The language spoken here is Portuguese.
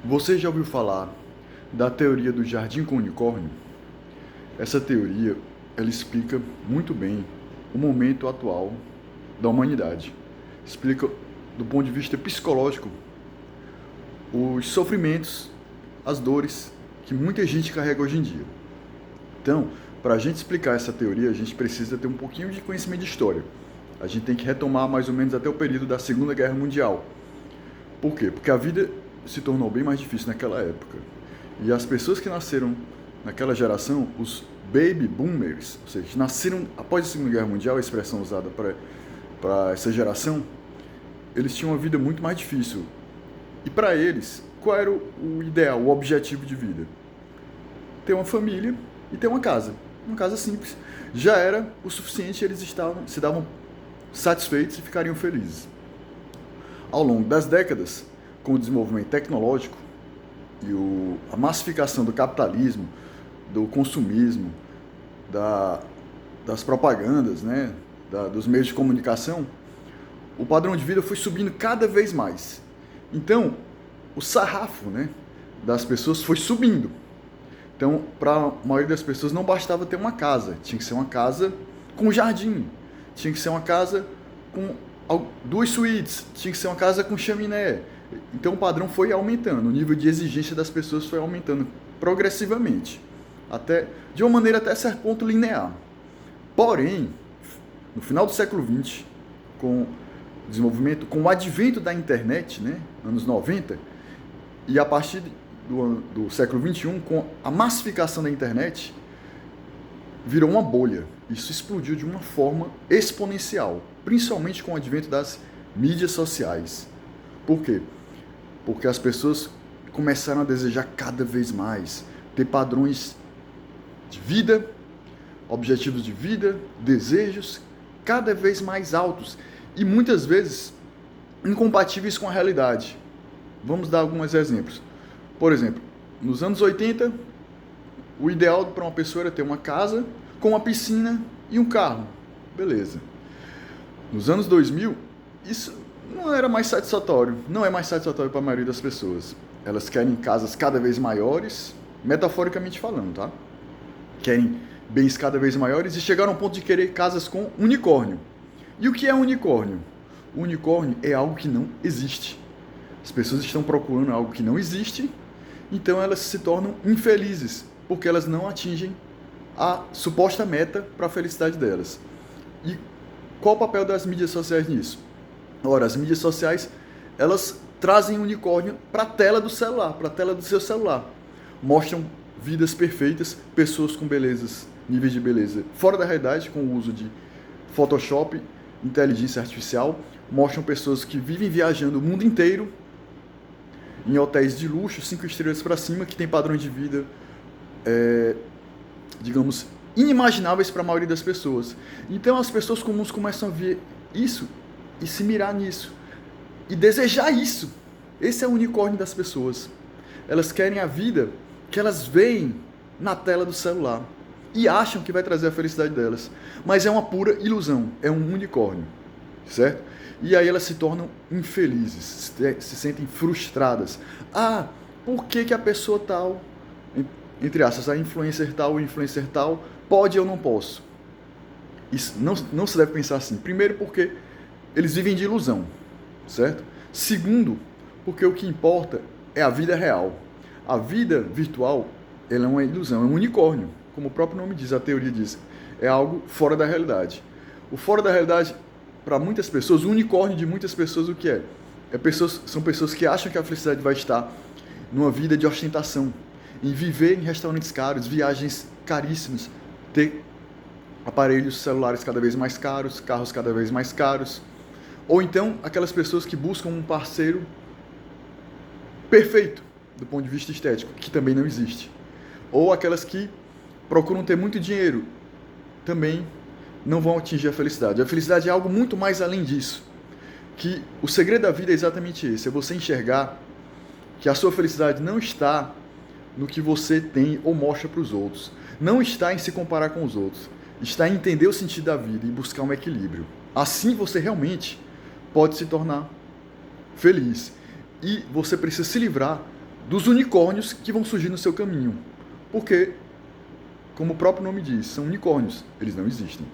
Você já ouviu falar da teoria do jardim com unicórnio? Essa teoria, ela explica muito bem o momento atual da humanidade. Explica do ponto de vista psicológico os sofrimentos, as dores que muita gente carrega hoje em dia. Então, para a gente explicar essa teoria, a gente precisa ter um pouquinho de conhecimento de história. A gente tem que retomar mais ou menos até o período da Segunda Guerra Mundial. Por quê? Porque a vida se tornou bem mais difícil naquela época. E as pessoas que nasceram naquela geração, os baby boomers, ou seja, nasceram após a Segunda Guerra Mundial, a expressão usada para essa geração, eles tinham uma vida muito mais difícil. E para eles, qual era o ideal, o objetivo de vida? Ter uma família e ter uma casa. Uma casa simples. Já era o suficiente, eles se davam satisfeitos e ficariam felizes. Ao longo das décadas, com o desenvolvimento tecnológico e a massificação do capitalismo, do consumismo, das propagandas, né, dos meios de comunicação, o padrão de vida foi subindo cada vez mais. Então, o sarrafo, né, das pessoas foi subindo. Então, para a maioria das pessoas não bastava ter uma casa, tinha que ser uma casa com jardim, tinha que ser uma casa com 2 suítes, tinha que ser uma casa com chaminé. Então o padrão foi aumentando, o nível de exigência das pessoas foi aumentando progressivamente, até de uma maneira até certo ponto linear. Porém, no final do século XX, com o desenvolvimento, com o advento da internet, né, anos 90, e a partir do século XXI, com a massificação da internet, virou uma bolha. Isso explodiu de uma forma exponencial, principalmente com o advento das mídias sociais. Por quê? Porque as pessoas começaram a desejar cada vez mais ter padrões de vida, objetivos de vida, desejos cada vez mais altos e muitas vezes incompatíveis com a realidade. Vamos dar alguns exemplos. Por exemplo, nos anos 80, o ideal para uma pessoa era ter uma casa com uma piscina e um carro. Beleza. Nos anos 2000, isso não era mais satisfatório. Não é mais satisfatório para a maioria das pessoas. Elas querem casas cada vez maiores, metaforicamente falando, tá? Querem bens cada vez maiores e chegaram ao ponto de querer casas com unicórnio. E o que é unicórnio? O unicórnio é algo que não existe. As pessoas estão procurando algo que não existe, então elas se tornam infelizes, porque elas não atingem a suposta meta para a felicidade delas. E qual o papel das mídias sociais nisso? Ora, as mídias sociais, elas trazem unicórnio para a tela do celular, para a tela do seu celular. Mostram vidas perfeitas, pessoas com belezas, níveis de beleza fora da realidade, com o uso de Photoshop, inteligência artificial. Mostram pessoas que vivem viajando o mundo inteiro, em hotéis de luxo, 5 estrelas para cima, que tem padrões de vida, digamos, inimagináveis para a maioria das pessoas. Então as pessoas comuns começam a ver isso e se mirar nisso e desejar isso. Esse é o unicórnio das pessoas. Elas querem a vida que elas veem na tela do celular e acham que vai trazer a felicidade delas, mas é uma pura ilusão, é um unicórnio, certo? E aí elas se tornam infelizes, se sentem frustradas. Ah, por que a pessoa tal, entre aspas, a influencer tal ou influencer tal, pode e eu não posso? Isso não se deve pensar assim. Primeiro, porque eles vivem de ilusão, certo? Segundo, porque o que importa é a vida real. A vida virtual, ela é uma ilusão, é um unicórnio. Como o próprio nome diz, a teoria diz, é algo fora da realidade. O fora da realidade, para muitas pessoas, o unicórnio de muitas pessoas, o que é? São pessoas que acham que a felicidade vai estar numa vida de ostentação, em viver em restaurantes caros, viagens caríssimas, ter aparelhos celulares cada vez mais caros, carros cada vez mais caros, ou então aquelas pessoas que buscam um parceiro perfeito do ponto de vista estético, que também não existe, ou aquelas que procuram ter muito dinheiro, também não vão atingir a felicidade. A felicidade é algo muito mais além disso, que o segredo da vida é exatamente esse, é você enxergar que a sua felicidade não está no que você tem ou mostra para os outros, não está em se comparar com os outros, está em entender o sentido da vida e buscar um equilíbrio. Assim você realmente pode se tornar feliz. E você precisa se livrar dos unicórnios que vão surgir no seu caminho. Porque, como o próprio nome diz, são unicórnios, eles não existem.